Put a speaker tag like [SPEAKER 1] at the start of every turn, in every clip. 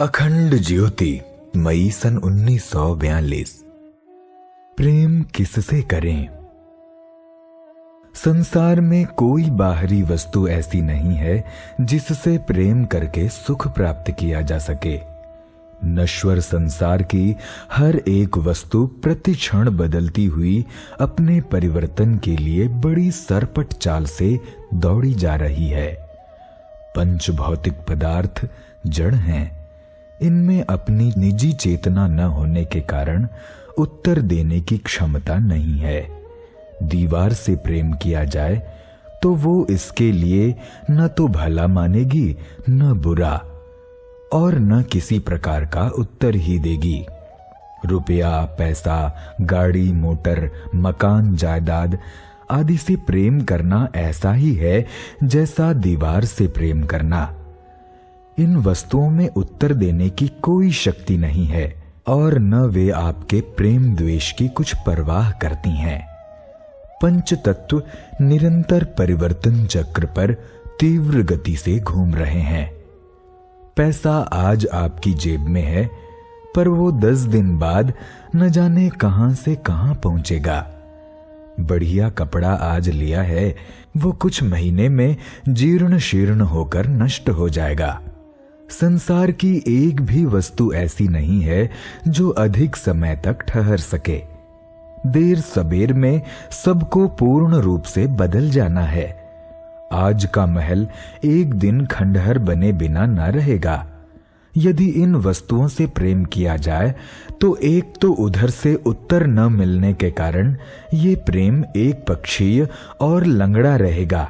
[SPEAKER 1] अखंड ज्योति, मई सन 1942। प्रेम किससे करें? संसार में कोई बाहरी वस्तु ऐसी नहीं है जिससे प्रेम करके सुख प्राप्त किया जा सके। नश्वर संसार की हर एक वस्तु प्रति क्षण बदलती हुई अपने परिवर्तन के लिए बड़ी सरपट चाल से दौड़ी जा रही है। पंच भौतिक पदार्थ जड़ हैं। इनमें अपनी निजी चेतना न होने के कारण उत्तर देने की क्षमता नहीं है। दीवार से प्रेम किया जाए तो वो इसके लिए न तो भला मानेगी न बुरा, और न किसी प्रकार का उत्तर ही देगी। रुपया, पैसा, गाड़ी, मोटर, मकान, जायदाद आदि से प्रेम करना ऐसा ही है जैसा दीवार से प्रेम करना। इन वस्तुओं में उत्तर देने की कोई शक्ति नहीं है और न वे आपके प्रेम द्वेष की कुछ परवाह करती हैं। पंच तत्व निरंतर परिवर्तन चक्र पर तीव्र गति से घूम रहे हैं। पैसा आज आपकी जेब में है, पर वो 10 दिन बाद न जाने कहां से कहां पहुंचेगा। बढ़िया कपड़ा आज लिया है, वो कुछ महीने में जीर्ण शीर्ण होकर नष्ट हो जाएगा। संसार की एक भी वस्तु ऐसी नहीं है जो अधिक समय तक ठहर सके। देर सबेर में सबको पूर्ण रूप से बदल जाना है। आज का महल एक दिन खंडहर बने बिना न रहेगा। यदि इन वस्तुओं से प्रेम किया जाए तो एक तो उधर से उत्तर न मिलने के कारण ये प्रेम एक पक्षीय और लंगड़ा रहेगा।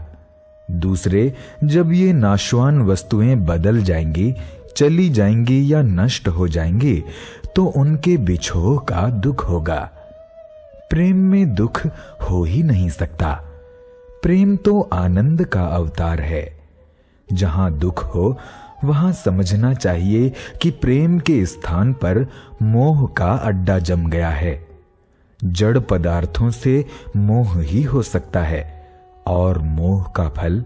[SPEAKER 1] दूसरे, जब ये नाशवान वस्तुएं बदल जाएंगी, चली जाएंगी या नष्ट हो जाएंगी तो उनके बिछोह का दुख होगा। प्रेम में दुख हो ही नहीं सकता। प्रेम तो आनंद का अवतार है। जहां दुख हो वहां समझना चाहिए कि प्रेम के स्थान पर मोह का अड्डा जम गया है। जड़ पदार्थों से मोह ही हो सकता है और मोह का फल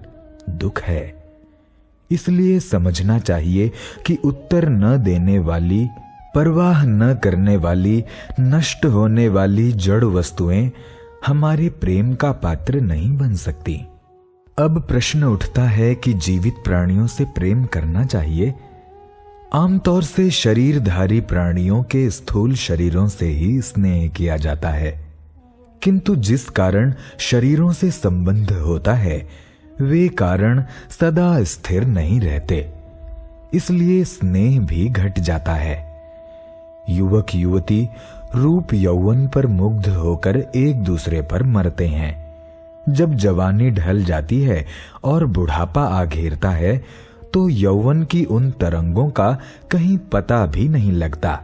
[SPEAKER 1] दुख है। इसलिए समझना चाहिए कि उत्तर न देने वाली, परवाह न करने वाली, नष्ट होने वाली जड़ वस्तुएं हमारे प्रेम का पात्र नहीं बन सकती। अब प्रश्न उठता है कि जीवित प्राणियों से प्रेम करना चाहिए। आमतौर से शरीरधारी प्राणियों के स्थूल शरीरों से ही स्नेह किया जाता है, किंतु जिस कारण शरीरों से संबंध होता है वे कारण सदा स्थिर नहीं रहते, इसलिए स्नेह भी घट जाता है। युवक युवती रूप यौवन पर मुग्ध होकर एक दूसरे पर मरते हैं। जब जवानी ढल जाती है और बुढ़ापा आ घेरता है तो यौवन की उन तरंगों का कहीं पता भी नहीं लगता।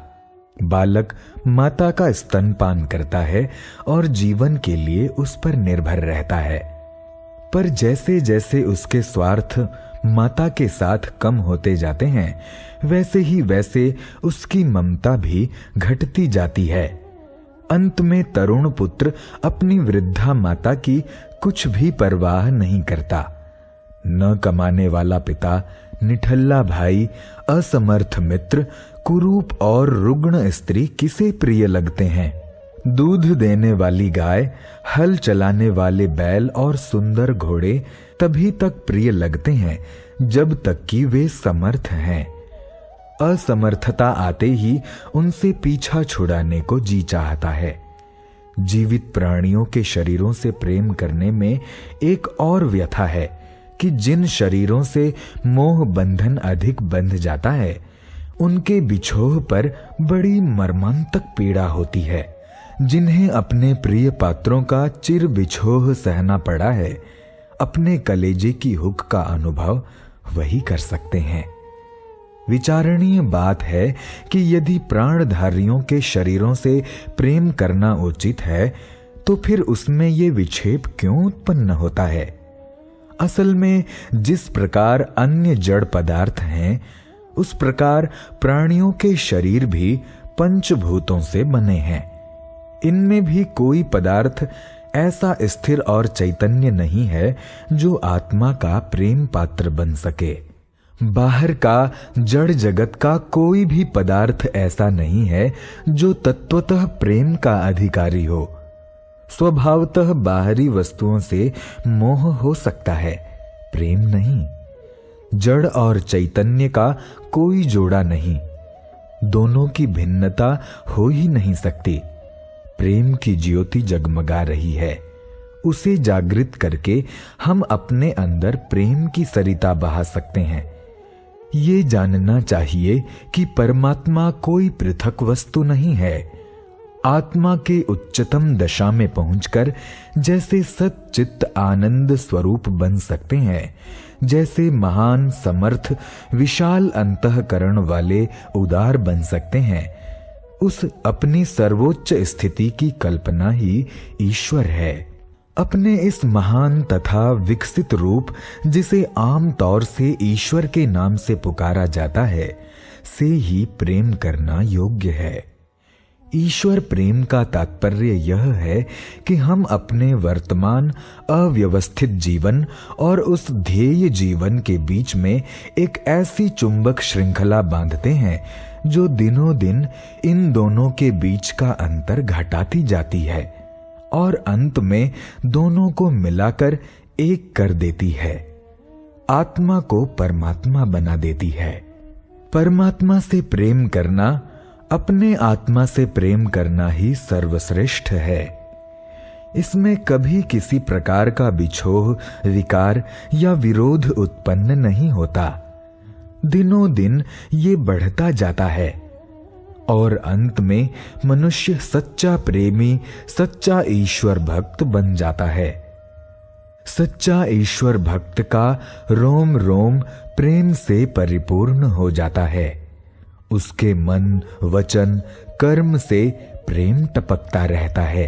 [SPEAKER 1] बालक माता का स्तनपान करता है और जीवन के लिए उस पर निर्भर रहता है, पर जैसे जैसे उसके स्वार्थ माता के साथ कम होते जाते हैं वैसे ही वैसे उसकी ममता भी घटती जाती है। अंत में तरुण पुत्र अपनी वृद्धा माता की कुछ भी परवाह नहीं करता। न कमाने वाला पिता, निठल्ला भाई, असमर्थ मित्र, कुरूप और रुग्ण स्त्री किसे प्रिय लगते हैं? दूध देने वाली गाय, हल चलाने वाले बैल और सुंदर घोड़े तभी तक प्रिय लगते हैं जब तक कि वे समर्थ हैं। असमर्थता आते ही उनसे पीछा छुड़ाने को जी चाहता है। जीवित प्राणियों के शरीरों से प्रेम करने में एक और व्यथा है कि जिन शरीरों से मोह बंधन अधिक बंध जाता है उनके बिछोह पर बड़ी मर्मांतक पीड़ा होती है। जिन्हें अपने प्रिय पात्रों का चिर बिछोह सहना पड़ा है, अपने कलेजे की हुक का अनुभव वही कर सकते हैं। विचारणीय बात है कि यदि प्राणधारियों के शरीरों से प्रेम करना उचित है तो फिर उसमें ये विक्षेप क्यों उत्पन्न होता है? असल में जिस प्रकार अन्य जड़ पदार्थ हैं उस प्रकार प्राणियों के शरीर भी पंचभूतों से बने हैं। इनमें भी कोई पदार्थ ऐसा स्थिर और चैतन्य नहीं है जो आत्मा का प्रेम पात्र बन सके। बाहर का जड़ जगत का कोई भी पदार्थ ऐसा नहीं है जो तत्वतः प्रेम का अधिकारी हो। स्वभावतः बाहरी वस्तुओं से मोह हो सकता है, प्रेम नहीं। जड़ और चैतन्य का कोई जोड़ा नहीं, दोनों की भिन्नता हो ही नहीं सकती। प्रेम की ज्योति जगमगा रही है, उसे जागृत करके हम अपने अंदर प्रेम की सरिता बहा सकते हैं। ये जानना चाहिए कि परमात्मा कोई पृथक वस्तु नहीं है। आत्मा के उच्चतम दशा में पहुंचकर जैसे सच्चित्त आनंद स्वरूप बन सकते हैं, जैसे महान समर्थ विशाल अंतःकरण वाले उदार बन सकते हैं, उस अपनी सर्वोच्च स्थिति की कल्पना ही ईश्वर है। अपने इस महान तथा विकसित रूप, जिसे आम तौर से ईश्वर के नाम से पुकारा जाता है, से ही प्रेम करना योग्य है। ईश्वर प्रेम का तात्पर्य यह है कि हम अपने वर्तमान अव्यवस्थित जीवन और उस ध्येय जीवन के बीच में एक ऐसी चुंबक श्रृंखला बांधते हैं जो दिनों दिन इन दोनों के बीच का अंतर घटाती जाती है और अंत में दोनों को मिलाकर एक कर देती है। आत्मा को परमात्मा बना देती है। परमात्मा से प्रेम करना, अपने आत्मा से प्रेम करना ही सर्वश्रेष्ठ है। इसमें कभी किसी प्रकार का बिछोह, विकार या विरोध उत्पन्न नहीं होता। दिनों दिन ये बढ़ता जाता है और अंत में मनुष्य सच्चा प्रेमी, सच्चा ईश्वर भक्त बन जाता है। सच्चा ईश्वर भक्त का रोम रोम प्रेम से परिपूर्ण हो जाता है। उसके मन, वचन, कर्म से प्रेम टपकता रहता है,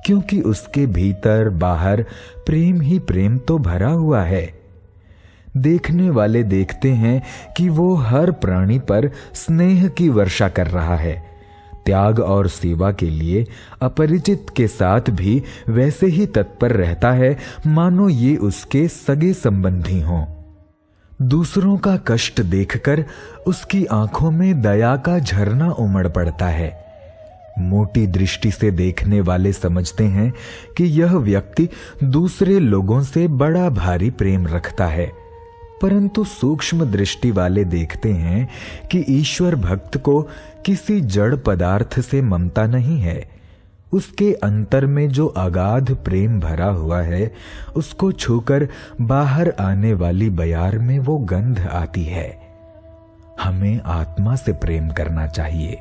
[SPEAKER 1] क्योंकि उसके भीतर बाहर प्रेम ही प्रेम तो भरा हुआ है। देखने वाले देखते हैं कि वो हर प्राणी पर स्नेह की वर्षा कर रहा है। त्याग और सेवा के लिए अपरिचित के साथ भी वैसे ही तत्पर रहता है मानो ये उसके सगे संबंधी हों। दूसरों का कष्ट देखकर उसकी आंखों में दया का झरना उमड़ पड़ता है। मोटी दृष्टि से देखने वाले समझते हैं कि यह व्यक्ति दूसरे लोगों से बड़ा भारी प्रेम रखता है, परंतु सूक्ष्म दृष्टि वाले देखते हैं कि ईश्वर भक्त को किसी जड़ पदार्थ से ममता नहीं है। उसके अंतर में जो अगाध प्रेम भरा हुआ है, उसको छूकर बाहर आने वाली बयार में वो गंध आती है। हमें आत्मा से प्रेम करना चाहिए,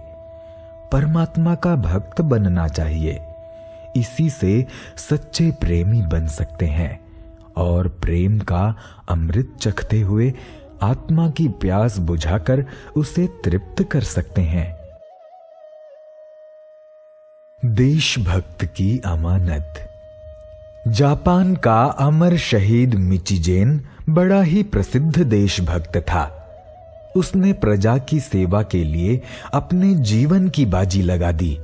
[SPEAKER 1] परमात्मा का भक्त बनना चाहिए। इसी से सच्चे प्रेमी बन सकते हैं और प्रेम का अमृत चखते हुए आत्मा की प्यास बुझाकर उसे तृप्त कर सकते हैं। देशभक्त की अमानत। जापान का अमर शहीद मिचिजेन बड़ा ही प्रसिद्ध देशभक्त था। उसने प्रजा की सेवा के लिए अपने जीवन की बाजी लगा दी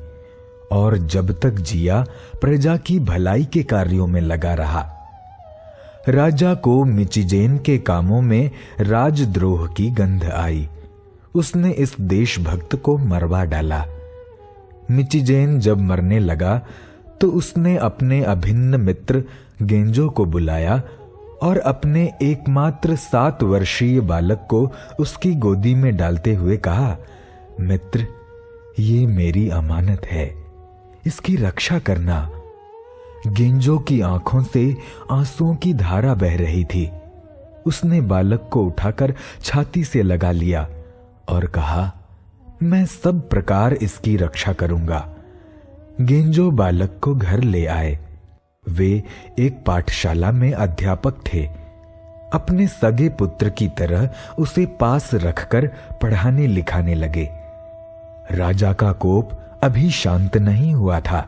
[SPEAKER 1] और जब तक जिया प्रजा की भलाई के कार्यों में लगा रहा। राजा को मिचिजेन के कामों में राजद्रोह की गंध आई। उसने इस देशभक्त को मरवा डाला। मिचिजेन जब मरने लगा तो उसने अपने अभिन्न मित्र गेंजो को बुलाया और अपने एकमात्र 7 वर्षीय बालक को उसकी गोदी में डालते हुए कहा, मित्र, ये मेरी अमानत है, इसकी रक्षा करना। गेंजो की आंखों से आंसुओं की धारा बह रही थी। उसने बालक को उठाकर छाती से लगा लिया और कहा, मैं सब प्रकार इसकी रक्षा करूंगा। गेंजो बालक को घर ले आए। वे एक पाठशाला में अध्यापक थे। अपने सगे पुत्र की तरह उसे पास रखकर पढ़ाने लिखाने लगे। राजा का कोप अभी शांत नहीं हुआ था।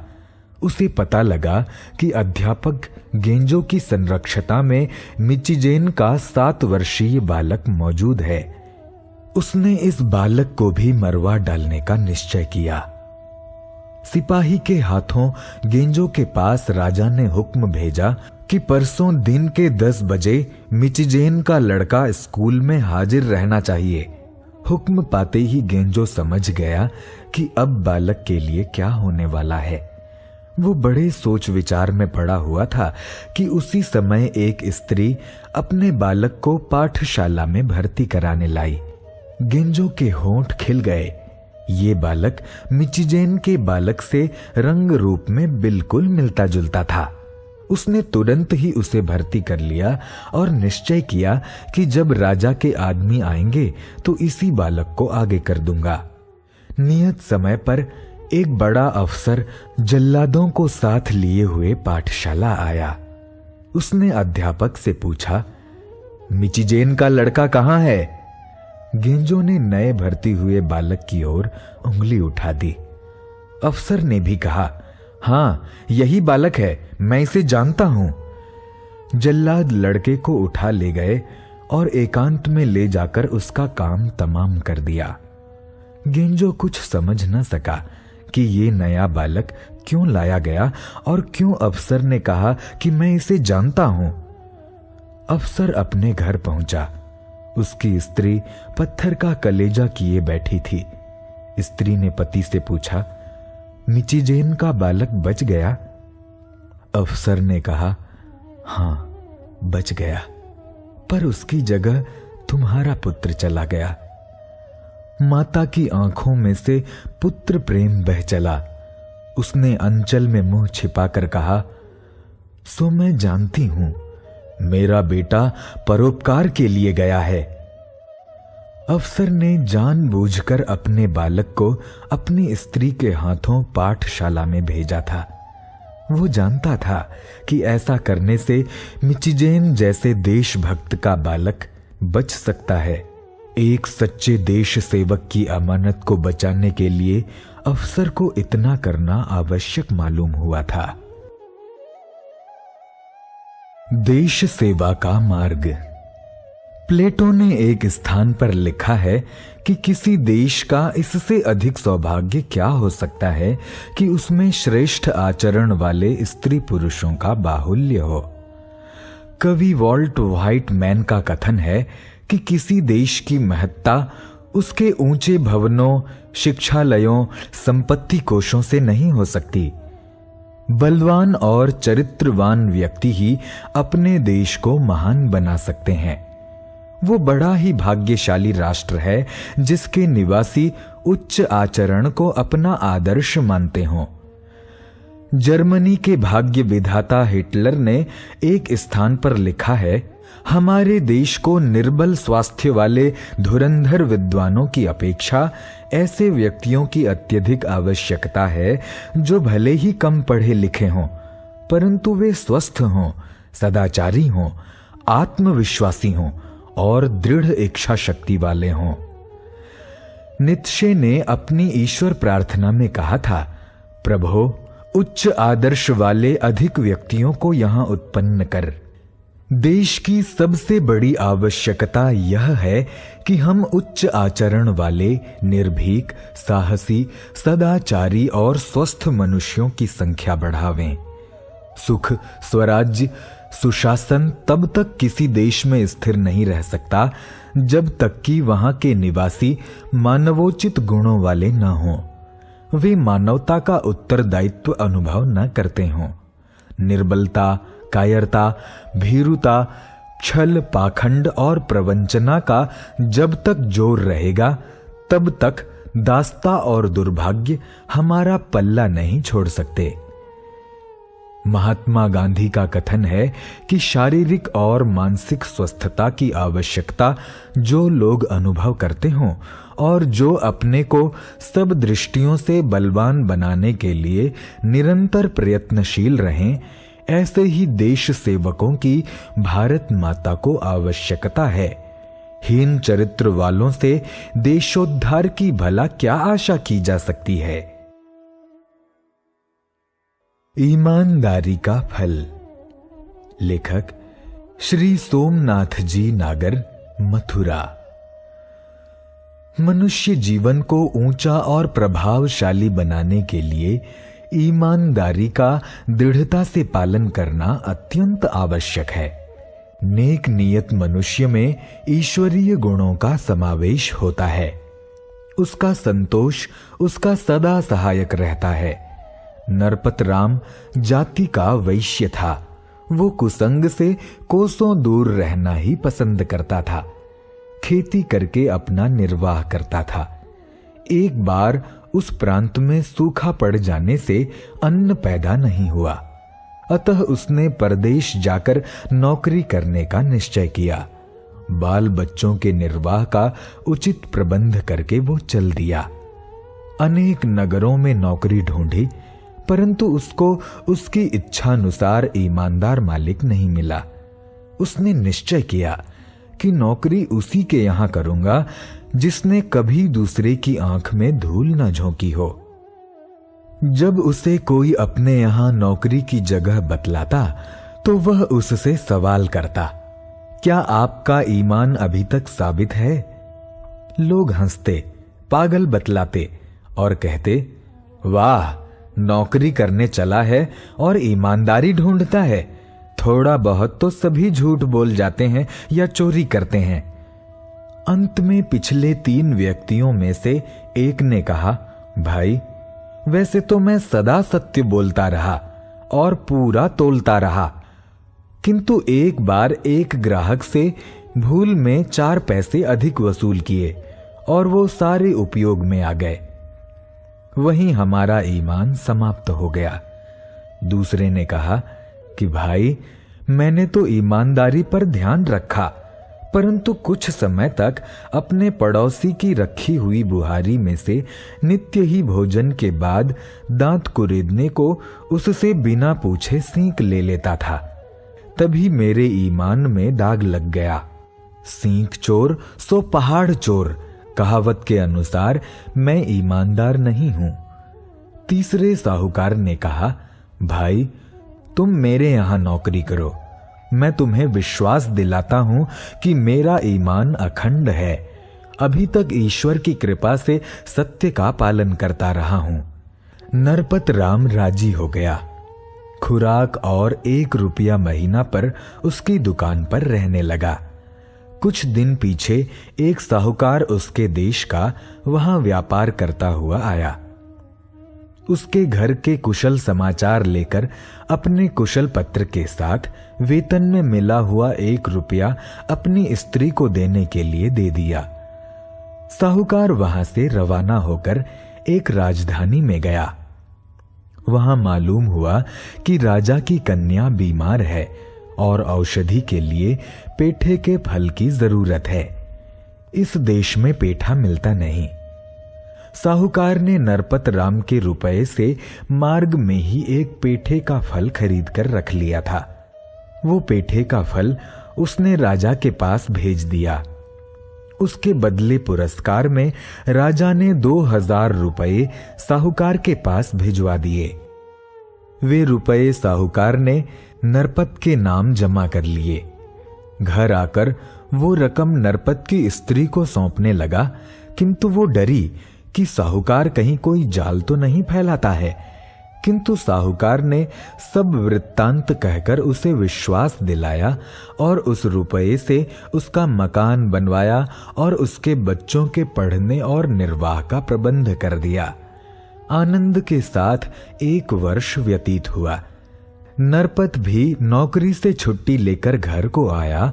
[SPEAKER 1] उसे पता लगा कि अध्यापक गेंजो की संरक्षता में मिचिजेन का 7 वर्षीय बालक मौजूद है। उसने इस बालक को भी मरवा डालने का निश्चय किया। सिपाही के हाथों गेंजो के पास राजा ने हुक्म भेजा कि परसों दिन के 10 बजे मिचिजेन का लड़का स्कूल में हाजिर रहना चाहिए। हुक्म पाते ही गेंजो समझ गया कि अब बालक के लिए क्या होने वाला है। वो बड़े सोच विचार में पड़ा हुआ था कि उसी समय एक स्त्री अपने बालक को पाठशाला में भर्ती कराने लाई। गेंजो के होंठ खिल गए। ये बालक मिचिजेन के बालक से रंग रूप में बिल्कुल मिलता जुलता था। उसने तुरंत ही उसे भर्ती कर लिया और निश्चय किया कि जब राजा के आदमी आएंगे तो इसी बालक को आगे कर दूंगा। नियत समय पर एक बड़ा अफसर जल्लादों को साथ लिए हुए पाठशाला आया। उसने अध्यापक से पूछा, मिचिजेन का लड़का कहाँ है? गेंजो ने नए भर्ती हुए बालक की ओर उंगली उठा दी। अफसर ने भी कहा, हाँ यही बालक है, मैं इसे जानता हूं। जल्लाद लड़के को उठा ले गए और एकांत में ले जाकर उसका काम तमाम कर दिया। गेंजो कुछ समझ न सका कि ये नया बालक क्यों लाया गया और क्यों अफसर ने कहा कि मैं इसे जानता हूं। अफसर अपने घर पहुंचा। उसकी स्त्री पत्थर का कलेजा किए बैठी थी। स्त्री ने पति से पूछा, मिचिजेन का बालक बच गया? अफसर ने कहा, हां बच गया, पर उसकी जगह तुम्हारा पुत्र चला गया। माता की आंखों में से पुत्र प्रेम बह चला। उसने अंचल में मुंह छिपाकर कहा, सो मैं जानती हूं, मेरा बेटा परोपकार के लिए गया है। अफसर ने जानबूझकर अपने बालक को अपनी स्त्री के हाथों पाठशाला में भेजा था। वो जानता था कि ऐसा करने से मिचिजेन जैसे देशभक्त का बालक बच सकता है। एक सच्चे देश सेवक की अमानत को बचाने के लिए अफसर को इतना करना आवश्यक मालूम हुआ था। देश सेवा का मार्ग। प्लेटो ने एक स्थान पर लिखा है कि किसी देश का इससे अधिक सौभाग्य क्या हो सकता है कि उसमें श्रेष्ठ आचरण वाले स्त्री पुरुषों का बाहुल्य हो। कवि वॉल्ट व्हाइटमैन का कथन है कि किसी देश की महत्ता उसके ऊंचे भवनों, शिक्षालयों, संपत्ति कोशों से नहीं हो सकती। बलवान और चरित्रवान व्यक्ति ही अपने देश को महान बना सकते हैं। वो बड़ा ही भाग्यशाली राष्ट्र है जिसके निवासी उच्च आचरण को अपना आदर्श मानते हों। जर्मनी के भाग्य विधाता हिटलर ने एक स्थान पर लिखा है, हमारे देश को निर्बल स्वास्थ्य वाले धुरंधर विद्वानों की अपेक्षा ऐसे व्यक्तियों की अत्यधिक आवश्यकता है जो भले ही कम पढ़े लिखे हों, परंतु वे स्वस्थ हों, सदाचारी हों, आत्मविश्वासी हों और दृढ़ इच्छा शक्ति वाले हों। नीत्शे ने अपनी ईश्वर प्रार्थना में कहा था, प्रभो उच्च आदर्श वाले अधिक व्यक्तियों को यहां उत्पन्न कर। देश की सबसे बड़ी आवश्यकता यह है कि हम उच्च आचरण वाले, निर्भीक, साहसी, सदाचारी और स्वस्थ मनुष्यों की संख्या बढ़ावें। सुख, स्वराज्य, सुशासन तब तक किसी देश में स्थिर नहीं रह सकता जब तक कि वहां के निवासी मानवोचित गुणों वाले न हों, वे मानवता का उत्तरदायित्व अनुभव न करते हों। निर्बलता, कायरता, भीरुता, छल, पाखंड और प्रवंचना का जब तक जोर रहेगा तब तक दास्ता और दुर्भाग्य हमारा पल्ला नहीं छोड़ सकते। महात्मा गांधी का कथन है कि शारीरिक और मानसिक स्वस्थता की आवश्यकता जो लोग अनुभव करते हों और जो अपने को सब दृष्टियों से बलवान बनाने के लिए निरंतर प्रयत्नशील रहें, ऐसे ही देश सेवकों की भारत माता को आवश्यकता है। हीन चरित्र वालों से देशोद्धार की भला क्या आशा की जा सकती है। ईमानदारी का फल। लेखक श्री सोमनाथ जी नागर, मथुरा। मनुष्य जीवन को ऊंचा और प्रभावशाली बनाने के लिए ईमानदारी का दृढ़ता से पालन करना अत्यंत आवश्यक है। नेक नियत मनुष्य में ईश्वरीय गुणों का समावेश होता है। उसका संतोष उसका सदा सहायक रहता है। नरपत राम जाति का वैश्य था। वो कुसंग से कोसों दूर रहना ही पसंद करता था। खेती करके अपना निर्वाह करता था। एक बार उस प्रांत में सूखा पड़ जाने से अन्न पैदा नहीं हुआ, अतः उसने परदेश जाकर नौकरी करने का निश्चय किया। बाल बच्चों के निर्वाह का उचित प्रबंध करके वो चल दिया। अनेक नगरों में नौकरी ढूंढी, परंतु उसको उसकी इच्छानुसार ईमानदार मालिक नहीं मिला। उसने निश्चय किया कि नौकरी उसी के यहां करूंगा जिसने कभी दूसरे की आंख में धूल न झोंकी हो। जब उसे कोई अपने यहां नौकरी की जगह बतलाता तो वह उससे सवाल करता, क्या आपका ईमान अभी तक साबित है? लोग हंसते, पागल बतलाते और कहते, वाह, नौकरी करने चला है और ईमानदारी ढूंढता है। थोड़ा बहुत तो सभी झूठ बोल जाते हैं या चोरी करते हैं। अंत में पिछले 3 व्यक्तियों में से एक ने कहा, भाई, वैसे तो मैं सदा सत्य बोलता रहा और पूरा तोलता रहा, किंतु एक बार एक ग्राहक से भूल में 4 पैसे अधिक वसूल किए और वो सारे उपयोग में आ गए। वहीं हमारा ईमान समाप्त हो गया। दूसरे ने कहा कि भाई, मैंने तो ईमानदारी पर ध्यान रखा, परंतु कुछ समय तक अपने पड़ोसी की रखी हुई बुहारी में से नित्य ही भोजन के बाद दांत कुरेदने को उससे बिना पूछे सींक ले लेता था। तभी मेरे ईमान में दाग लग गया। सींक चोर सो पहाड़ चोर कहावत के अनुसार मैं ईमानदार नहीं हूं। तीसरे साहूकार ने कहा, भाई, तुम मेरे यहां नौकरी करो। मैं तुम्हें विश्वास दिलाता हूं कि मेरा ईमान अखंड है। अभी तक ईश्वर की कृपा से सत्य का पालन करता रहा हूं। नरपत राम राजी हो गया। खुराक और 1 रुपया महीना पर उसकी दुकान पर रहने लगा। कुछ दिन पीछे एक साहूकार उसके देश का वहां व्यापार करता हुआ आया। उसके घर के कुशल समाचार लेकर अपने कुशल पत्र के साथ वेतन में मिला हुआ 1 रुपया अपनी स्त्री को देने के लिए दे दिया। साहूकार वहां से रवाना होकर एक राजधानी में गया। वहां मालूम हुआ कि राजा की कन्या बीमार है और औषधि के लिए पेठे के फल की जरूरत है। इस देश में पेठा मिलता नहीं। साहूकार ने नरपत राम के रुपए से मार्ग में ही एक पेठे का फल खरीद कर रख लिया था। वो पेठे का फल उसने राजा के पास भेज दिया। उसके बदले पुरस्कार में राजा ने 2000 रुपए साहूकार के पास भिजवा दिए। वे रुपए साहूकार ने नरपत के नाम जमा कर लिए। घर आकर वो रकम नरपत की स्त्री को सौंपने लगा, किंतु वो डरी कि साहूकार कहीं कोई जाल तो नहीं फैलाता है। किंतु साहूकार ने सब वृत्तांत कहकर उसे विश्वास दिलाया और उस रुपये से उसका मकान बनवाया और उसके बच्चों के पढ़ने और निर्वाह का प्रबंध कर दिया। आनंद के साथ 1 वर्ष व्यतीत हुआ। नरपत भी नौकरी से छुट्टी लेकर घर को आया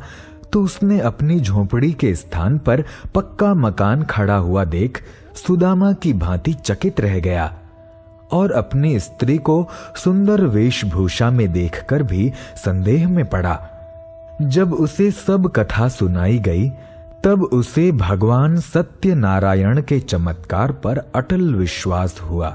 [SPEAKER 1] तो उसने अपनी झोपड़ी के स्थान पर पक्का मकान खड़ा हुआ देख सुदामा की भांति चकित रह गया और अपनी स्त्री को सुंदर वेशभूषा में देखकर भी संदेह में पड़ा। जब उसे सब कथा सुनाई गई तब उसे भगवान सत्यनारायण के चमत्कार पर अटल विश्वास हुआ।